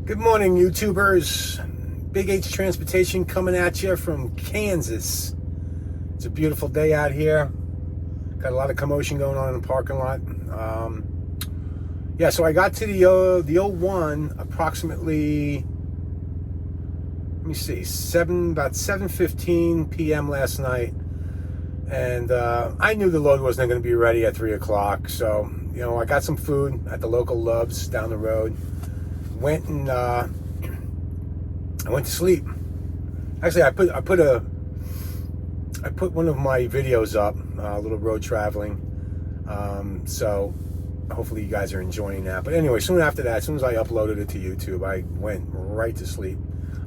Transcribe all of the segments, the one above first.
Good morning, YouTubers. Big H Transportation coming at you from Kansas. It's a beautiful day out here. Got a lot of commotion going on in the parking lot. So I got to the 01 approximately, let me see, about 7:15 p.m. last night. And I knew the load wasn't going to be ready at 3 o'clock. So, I got some food at the local Love's down the road. I went to sleep. Actually, I put one of my videos up, a little road traveling. So hopefully you guys are enjoying that. But anyway, soon after that, as soon as I uploaded it to YouTube, I went right to sleep.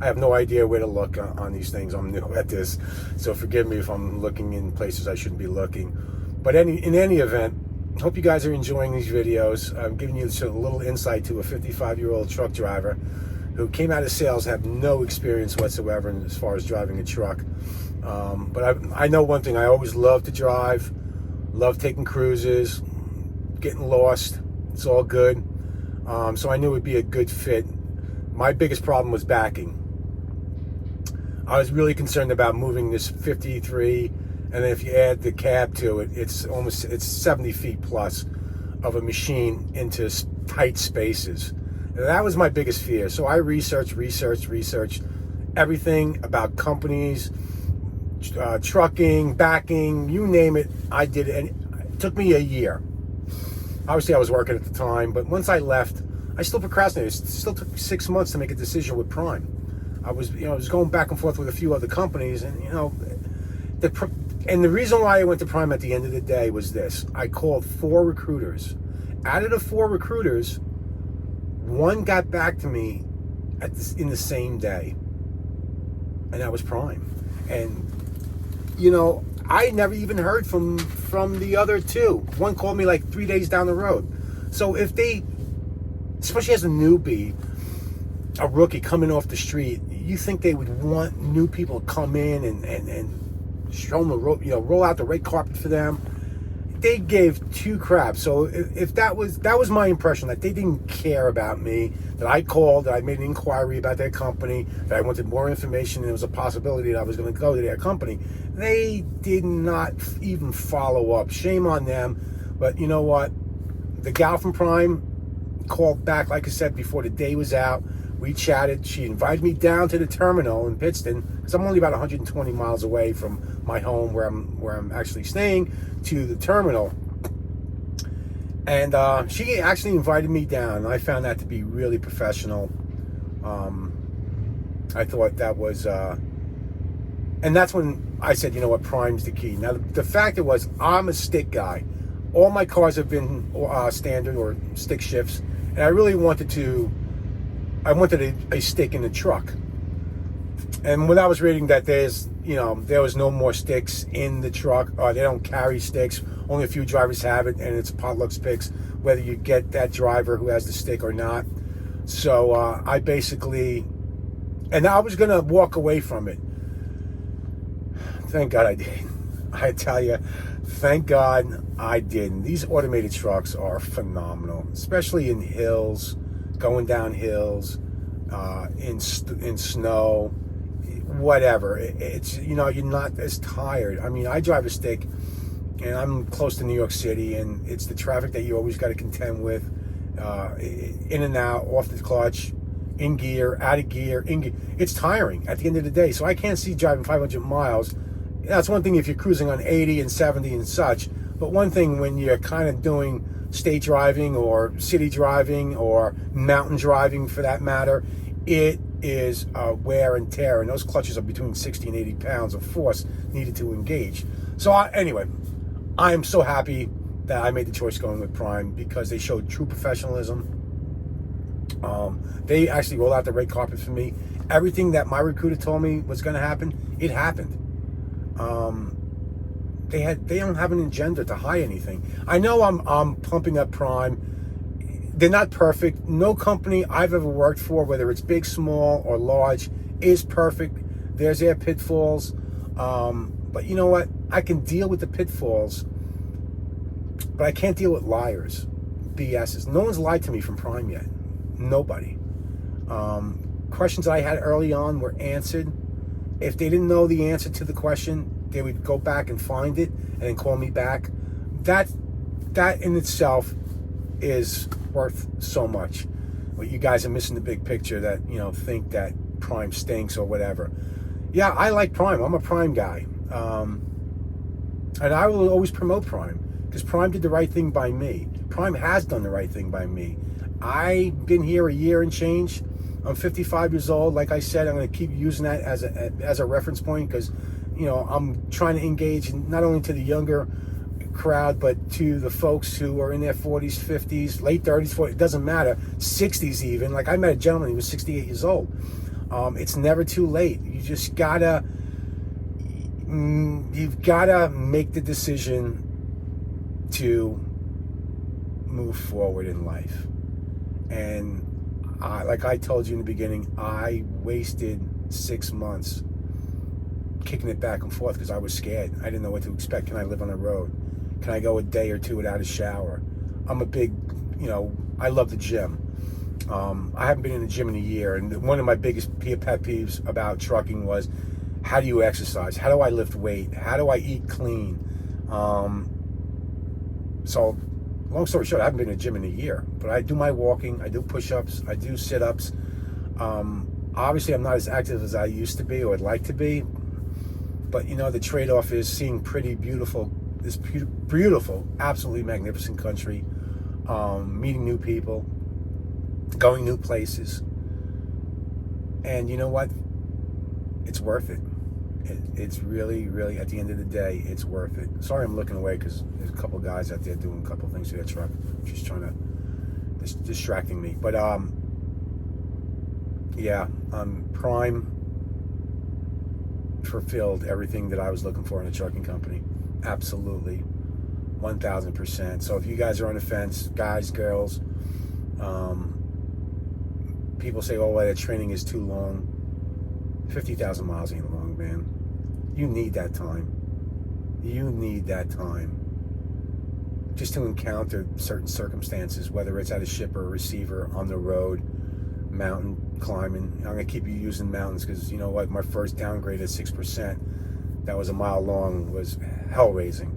I have no idea where to look on these things. I'm new at this, so forgive me if I'm looking in places I shouldn't be looking. But in any event, hope you guys are enjoying these videos. I'm giving you a little insight to a 55-year-old truck driver who came out of sales, have no experience whatsoever as far as driving a truck. But I know one thing: I always love to drive, love taking cruises, getting lost. It's all good. So I knew it would be a good fit. My biggest problem was backing. I was really concerned about moving this 53, and then if you add the cab to it, it's 70 feet plus of a machine into tight spaces. And that was my biggest fear. So I researched everything about companies, trucking, backing, you name it. I did it, and it took me a year. Obviously, I was working at the time, but once I left, I still procrastinated. It still took 6 months to make a decision with Prime. I was going back and forth with a few other companies, and the reason why I went to Prime at the end of the day was this: I called 4 recruiters. Out of the 4 recruiters, 1 got back to me in the same day, and that was Prime. And I never even heard from the other 2. 1 called me like 3 days down the road. So if they, especially as a newbie, a rookie coming off the street, you think they would want new people to come in and show them the rope, roll out the red carpet for them? They gave 2 craps. So if that was my impression, that they didn't care about me, that I called, that I made an inquiry about their company, that I wanted more information, and there was a possibility that I was going to go to their company. They did not even follow up. Shame on them. But you know what? The gal from Prime called back, like I said, before the day was out. We chatted. She invited me down to the terminal in Pittston, because I'm only about 120 miles away from my home where I'm actually staying, to the terminal. And she actually invited me down, and I found that to be really professional. I thought that was, and that's when I said, Prime's the key. Now, the fact was, I'm a stick guy. All my cars have been standard or stick shifts, and I really wanted a stick in the truck. And when I was reading that there was no more sticks in the truck, or they don't carry sticks, only a few drivers have it, and it's potluck picks whether you get that driver who has the stick or not. So I basically, and I was gonna walk away from it. Thank God I did. I tell you, thank God I didn't. These automated trucks are phenomenal, especially in hills, going down hills, in snow, whatever. It's you're not as tired. I mean, I drive a stick, and I'm close to New York City, and it's the traffic that you always got to contend with, in and out, off the clutch, in gear, out of gear, in gear. It's tiring at the end of the day. So I can't see driving 500 miles. That's one thing if you're cruising on 80 and 70 and such. But one thing when you're kind of doing state driving or city driving or mountain driving for that matter, it is wear and tear, and those clutches are between 60 and 80 pounds of force needed to engage. So anyway, I am so happy that I made the choice going with Prime, because they showed true professionalism. They actually rolled out the red carpet for me. Everything that my recruiter told me was going to happen, it happened. They don't have an agenda to hide anything. I know I'm pumping up Prime. They're not perfect. No company I've ever worked for, whether it's big, small, or large, is perfect. There's their pitfalls. But you know what? I can deal with the pitfalls, but I can't deal with liars, BSs. No one's lied to me from Prime yet. Nobody. Questions I had early on were answered. If they didn't know the answer to the question, they would go back and find it and then call me back. That in itself is worth so much. But you guys are missing the big picture that, think that Prime stinks or whatever. Yeah, I like Prime. I'm a Prime guy. And I will always promote Prime because Prime did the right thing by me. Prime has done the right thing by me. I've been here a year and change. I'm 55 years old. Like I said, I'm going to keep using that as a reference point because, I'm trying to engage not only to the younger crowd, but to the folks who are in their 40s, 50s, late 30s, 40s, it doesn't matter, 60s even. Like I met a gentleman, he was 68 years old. It's never too late. You just you've gotta make the decision to move forward in life. And like I told you in the beginning, I wasted 6 months kicking it back and forth because I was scared. I didn't know what to expect. Can I live on the road? Can I go a day or two without a shower? I'm a big, I love the gym. I haven't been in the gym in a year, and one of my biggest pet peeves about trucking was, how do you exercise? How do I lift weight? How do I eat clean? So, long story short, I haven't been in the gym in a year, but I do my walking, I do push-ups, I do sit-ups. Obviously, I'm not as active as I used to be or would like to be, but the trade-off is seeing this beautiful, absolutely magnificent country, meeting new people, going new places, and you know what? It's worth it. It's really, really, at the end of the day, it's worth it. Sorry I'm looking away because there's a couple guys out there doing a couple things to their truck, just trying to, distracting me. But yeah, Prime fulfilled everything that I was looking for in a trucking company. Absolutely, 1,000%. So if you guys are on the fence, guys, girls, people say, oh, well, that training is too long. 50,000 miles ain't long, man. You need that time. You need that time just to encounter certain circumstances, whether it's at a ship or a receiver, on the road, mountain climbing. I'm going to keep you using mountains because, you know what, my first downgrade at 6%, that was a mile long, was hell-raising.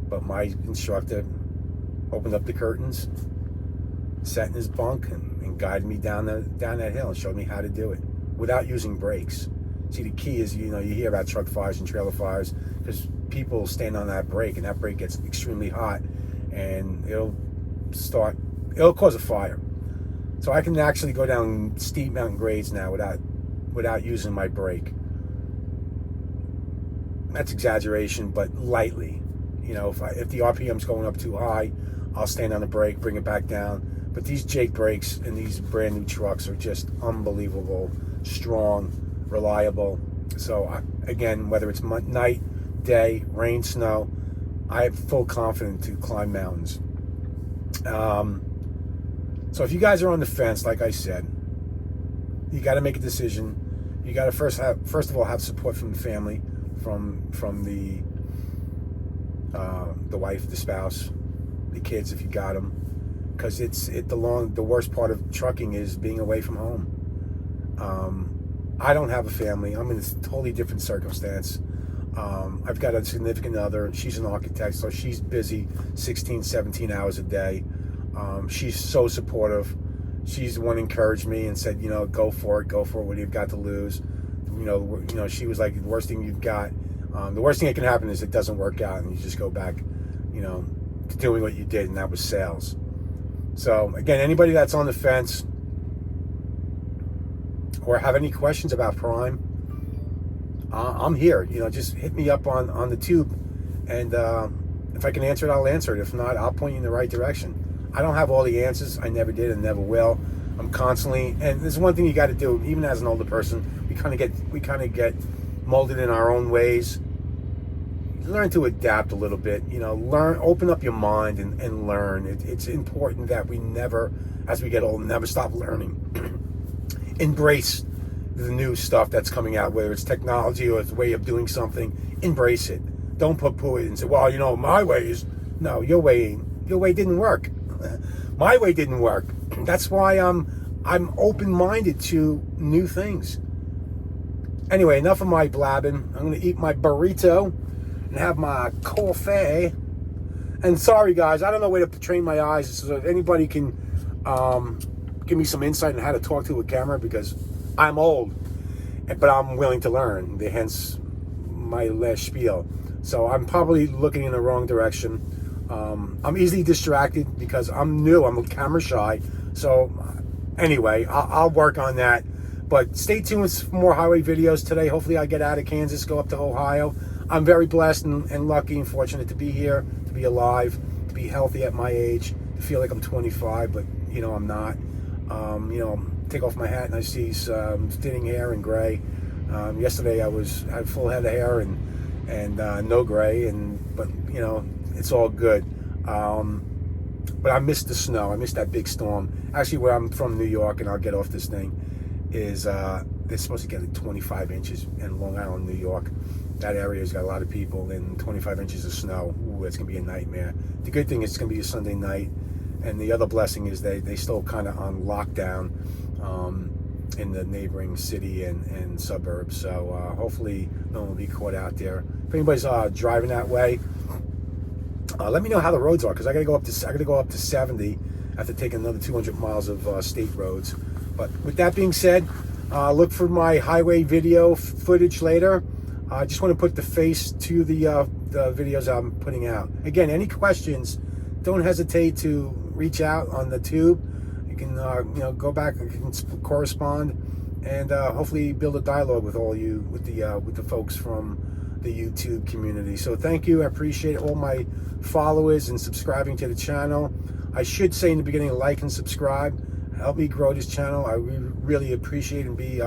But my instructor opened up the curtains, sat in his bunk, and guided me down that hill and showed me how to do it without using brakes. See, the key is, you hear about truck fires and trailer fires because people stand on that brake, and that brake gets extremely hot, and it'll cause a fire. So I can actually go down steep mountain grades now without using my brake. That's exaggeration, but lightly. If the RPM's going up too high, I'll stand on the brake, bring it back down. But these Jake brakes in these brand new trucks are just unbelievable, strong, reliable. So again, whether it's night, day, rain, snow, I have full confidence to climb mountains. So if you guys are on the fence, like I said, you got to make a decision. You got to first of all have support from the family, from the wife, the spouse, the kids if you got them, because the worst part of trucking is being away from home. I don't have a family. I'm in a totally different circumstance. I've got a significant other. She's an architect, so she's busy 16, 17 hours a day. She's so supportive. She's the one who encouraged me and said, go for it. What do you got to lose? She was like, the worst thing you've got. The worst thing that can happen is it doesn't work out and you just go back, to doing what you did, and that was sales. So again, anybody that's on the fence or have any questions about Prime, I'm here. Just hit me up on the tube, and if I can answer it, I'll answer it. If not, I'll point you in the right direction. I don't have all the answers. I never did and never will. I'm constantly, and there's one thing you got to do, even as an older person, we kind of get molded in our own ways. Learn to adapt a little bit. Open up your mind and learn. It's important that we never, as we get old, never stop learning. Embrace the new stuff that's coming out, whether it's technology or it's a way of doing something. Embrace it. Don't poo it and say, well, my way is, no, your way didn't work. My way didn't work. That's why I'm I'm open-minded to new things. Anyway, enough of my blabbing. I'm going to eat my burrito and have my coffee. And sorry, guys, I don't know where to train my eyes. So if anybody can give me some insight on how to talk to a camera, because I'm old, but I'm willing to learn. Hence my last spiel. So I'm probably looking in the wrong direction. I'm easily distracted because I'm new. I'm camera shy. So anyway, I'll work on that. But stay tuned for more highway videos today. Hopefully I get out of Kansas, go up to Ohio. I'm very blessed and lucky and fortunate to be here, to be alive, to be healthy at my age, to feel like I'm 25, but you know I'm not. You know, take off my hat and I see thinning hair and gray. Yesterday I had full head of hair and no gray, but you know it's all good. But I missed the snow. I missed that big storm. Actually, where I'm from, New York, and I'll get off this thing, is they're supposed to get like 25 inches in Long Island, New York. That area's got a lot of people, and 25 inches of snow. Ooh, it's gonna be a nightmare. The good thing is it's gonna be a Sunday night, and the other blessing is they still kind of on lockdown in the neighboring city and suburbs. So hopefully no one will be caught out there. If anybody's driving that way, let me know how the roads are, because I gotta go up to 70 after taking another 200 miles of state roads. But with that being said, look for my highway video footage later. I just want to put the face to the videos I'm putting out. Again, any questions, don't hesitate to reach out on the tube. You can you know, go back and can correspond, and hopefully build a dialogue with all you, with the folks from the YouTube community. So thank you. I appreciate all my followers and subscribing to the channel. I should say in the beginning, like and subscribe. Help me grow this channel. I really appreciate and be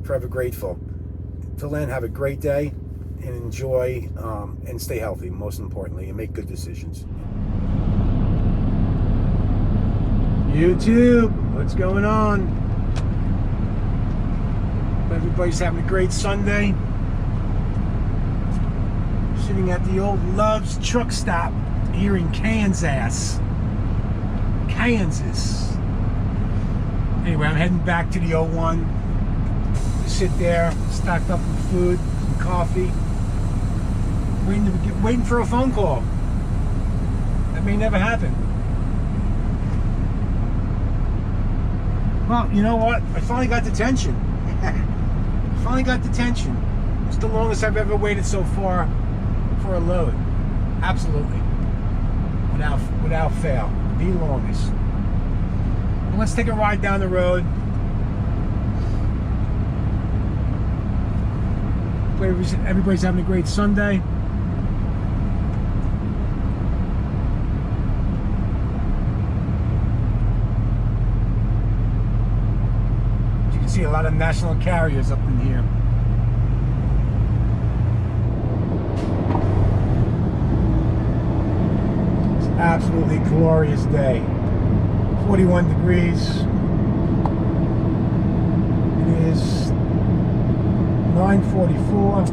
forever grateful. Till then, have a great day and enjoy and stay healthy, most importantly, and make good decisions. YouTube, what's going on? Everybody's having a great Sunday. Sitting at the old Love's truck stop here in Kansas. Anyway, I'm heading back to the 01. Sit there, stocked up with food, some coffee, waiting for a phone call. That may never happen. Well, you know what? I finally got detention. It's the longest I've ever waited so far for a load. Absolutely. Without fail. The longest. Well, let's take a ride down the road. Everybody's having a great Sunday. You can see a lot of national carriers up in here. It's an absolutely glorious day. 41 degrees. It is 9:44.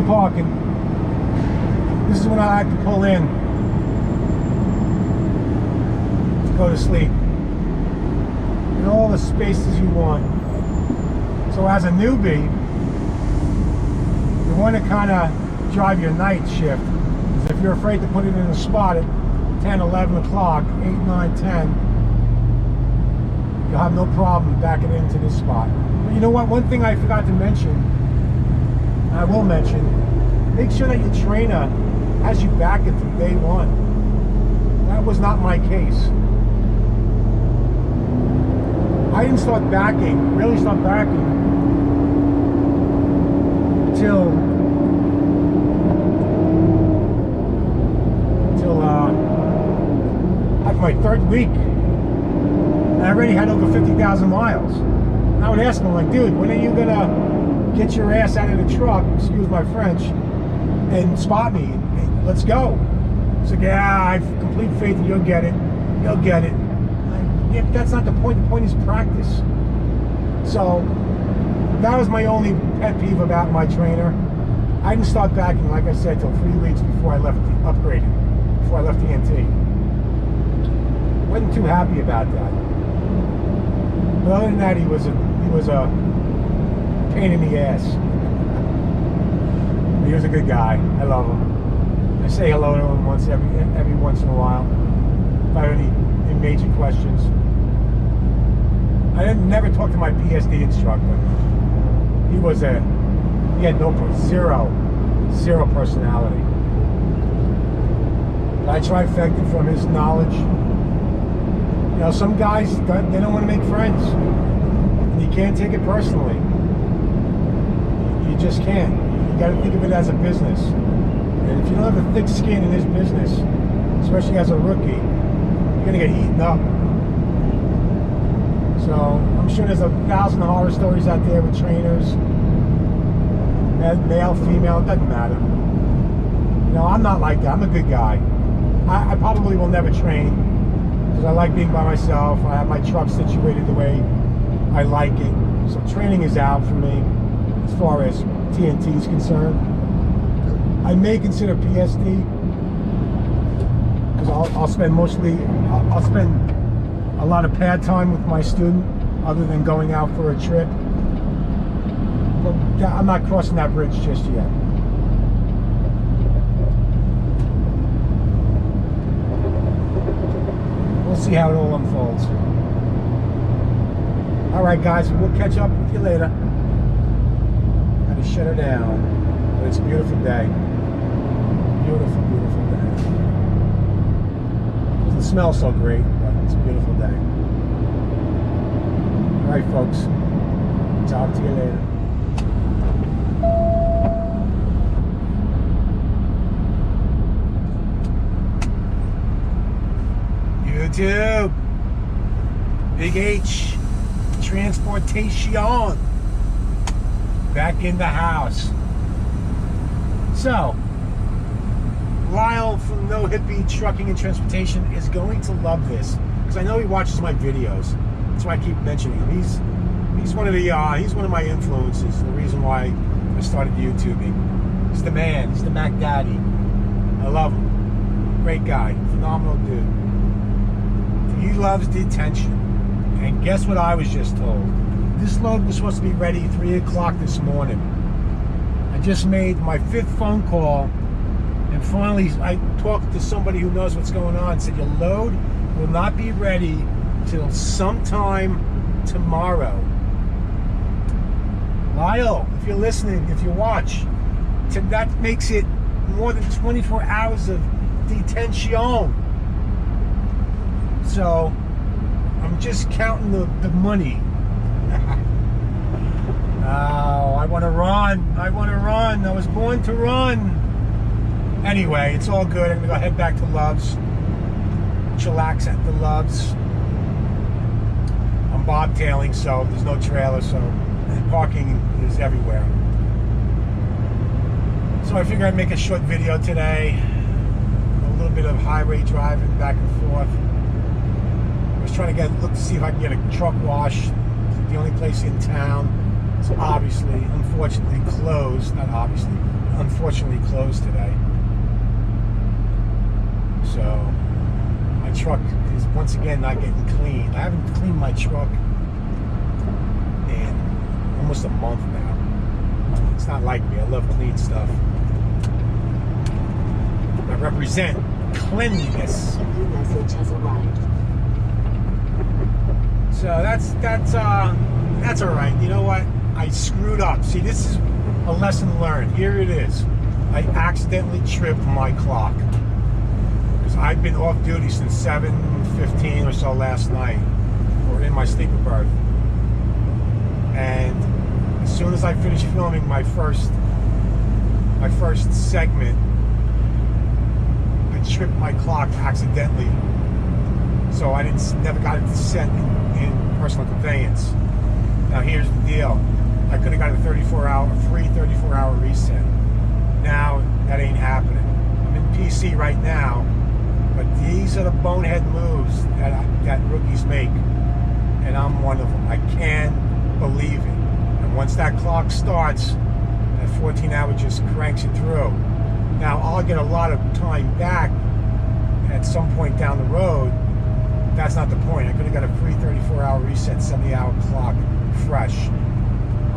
Parking. This is when I like to pull in to go to sleep. And all the spaces you want. So as a newbie, you want to kind of drive your night shift. Because if you're afraid to put it in a spot at 10, 11 o'clock, 8, 9, 10, you'll have no problem backing into this spot. But you know what? One thing I forgot to mention, I will mention, make sure that your trainer has you back it from day one. That was not my case. I didn't start really start backing until like my third week. And I already had over 50,000 miles. And I would ask him, like, dude, when are you gonna get your ass out of the truck, excuse my French, and spot me? And let's go. He's like, yeah, I have complete faith that you'll get it. You'll get it. Yeah, but that's not the point. The point is practice. So that was my only pet peeve about my trainer. I didn't start backing, like I said, till 3 weeks before I left upgraded, before I left TNT. Wasn't too happy about that. But other than that, he was a pain in the ass. He was a good guy. I love him. I say hello to him every once in a while. If I have any major questions. I never talked to my PSD instructor. He had zero personality. But I trifected from his knowledge. You know, some guys, they don't want to make friends. And you can't take it personally. You just can't. You got to think of it as a business. And if you don't have a thick skin in this business, especially as a rookie, you're going to get eaten up. So I'm sure there's 1,000 horror stories out there with trainers. Male, female, it doesn't matter. You know, I'm not like that. I'm a good guy. I probably will never train because I like being by myself. I have my truck situated the way I like it. So training is out for me as far as TNT is concerned. I may consider PSD because I'll spend a lot of pad time with my student other than going out for a trip. But I'm not crossing that bridge just yet. We'll see how it all unfolds. Alright guys, we'll catch up with you later. Gotta shut her down. But it's a beautiful day. Beautiful, beautiful day. It doesn't smell so great, but it's a beautiful day. Alright folks, talk to you later. YouTube, Big H, Transportation, back in the house. So, Lyle from No Hippie Trucking and Transportation is going to love this because I know he watches my videos. That's why I keep mentioning him. He's one of my influences. The reason why I started YouTubing. He's the man. He's the Mac Daddy. I love him. Great guy. Phenomenal dude. He loves detention. And guess what I was just told? This load was supposed to be ready 3 o'clock this morning. I just made my 5th phone call, and finally I talked to somebody who knows what's going on and said, your load will not be ready till sometime tomorrow. Lyle, if you're listening, if you watch, that makes it more than 24 hours of detention. So I'm just counting the money. Oh, I want to run. I want to run. I was born to run. Anyway, it's all good. I'm going to go head back to Love's. Chillax at the Love's. I'm bobtailing, so there's no trailer, so parking is everywhere. So I figured I'd make a short video today. A little bit of highway driving back and forth. I was trying to look to see if I can get a truck wash. The only place in town. It's unfortunately closed. Not obviously, unfortunately closed today. So my truck is once again not getting cleaned. I haven't cleaned my truck in almost a month now. It's not like me. I love clean stuff. I represent cleanliness. A new message has arrived. So that's all right. You know what? I screwed up. See, this is a lesson learned. Here it is. I accidentally tripped my clock because I've been off duty since 7:15 or so last night, or in my sleeper berth. And as soon as I finished filming my first segment, I tripped my clock accidentally. So I never got it set in personal conveyance. Now here's the deal. I could have got a free 34-hour reset. Now that ain't happening. I'm in PC right now, but these are the bonehead moves that rookies make, and I'm one of them. I can't believe it. And once that clock starts, that 14-hour just cranks it through. Now I'll get a lot of time back at some point down the road. That's not the point. I could have got a free 34-hour reset, 70-hour clock, fresh.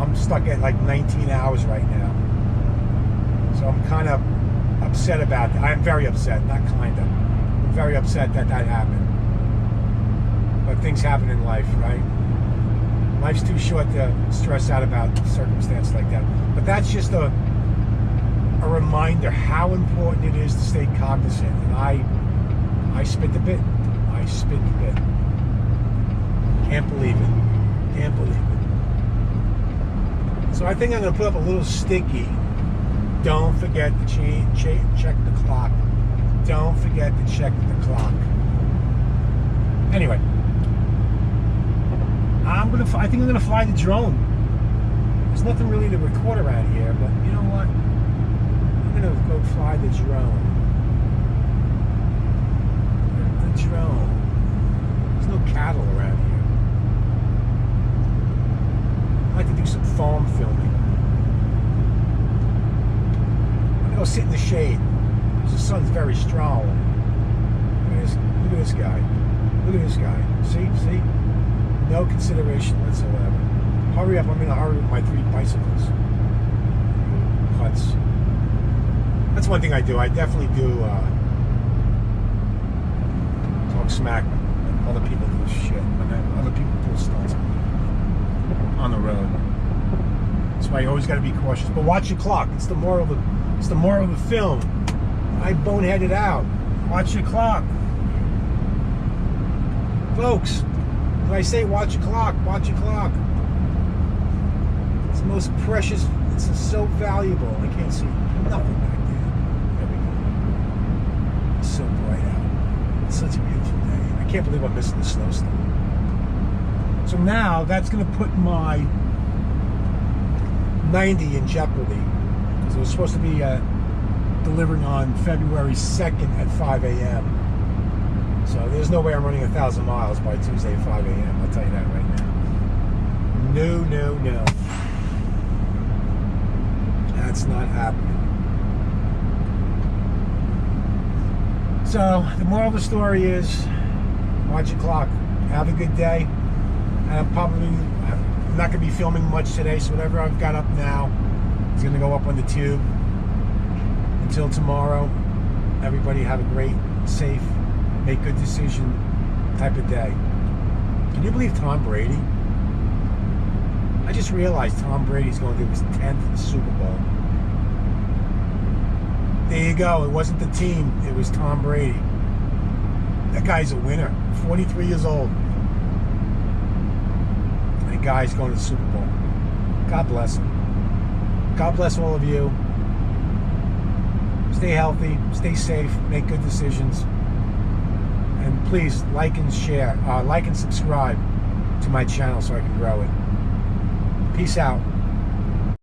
I'm stuck at like 19 hours right now. So I'm kind of upset about that. I'm very upset, not kind of. I'm very upset that happened. But things happen in life, right? Life's too short to stress out about circumstances like that. But that's just a reminder how important it is to stay cognizant. And I spit the bit. I spit the bit. Can't believe it. Can't believe it. So I think I'm going to put up a little sticky. Don't forget to check the clock. Don't forget to check the clock. Anyway, I think I'm gonna fly the drone. There's nothing really to record around here, but you know what? I'm gonna go fly the drone. The drone. There's no cattle around here. I like to do some farm filming. Go sit in the shade. The sun's very strong. Look at this guy. Look at this guy. See? No consideration whatsoever. Hurry up, I'm in a hurry with my 3 bicycles. Putts. That's one thing I do. I definitely do talk smack when other people do shit. When other people pull stunts on the road. That's why you always got to be cautious. But watch your clock. It's the moral of the film. I boneheaded out. Watch your clock. Folks, when I say watch your clock, watch your clock. It's the most precious, it's so valuable. I can't see nothing back there. There we go. It's so bright out. It's such a beautiful day. I can't believe I'm missing the snowstorm. So now that's going to put my 90 in jeopardy. It was supposed to be delivering on February 2nd at 5 a.m. So there's no way I'm running 1,000 miles by Tuesday at 5 a.m. I'll tell you that right now. No. That's not happening. So the moral of the story is, watch your clock. Have a good day. I'm not going to be filming much today, so whatever I've got up now, it's going to go up on the tube. Until tomorrow, everybody have a great, safe, make good decision type of day. Can you believe Tom Brady? I just realized Tom Brady's going to do his 10th Super Bowl. There you go. It wasn't the team. It was Tom Brady. That guy's a winner. 43 years old. And the guy's going to the Super Bowl. God bless him. God bless all of you. Stay healthy, stay safe, make good decisions. And please like and share, like and subscribe to my channel so I can grow it. Peace out.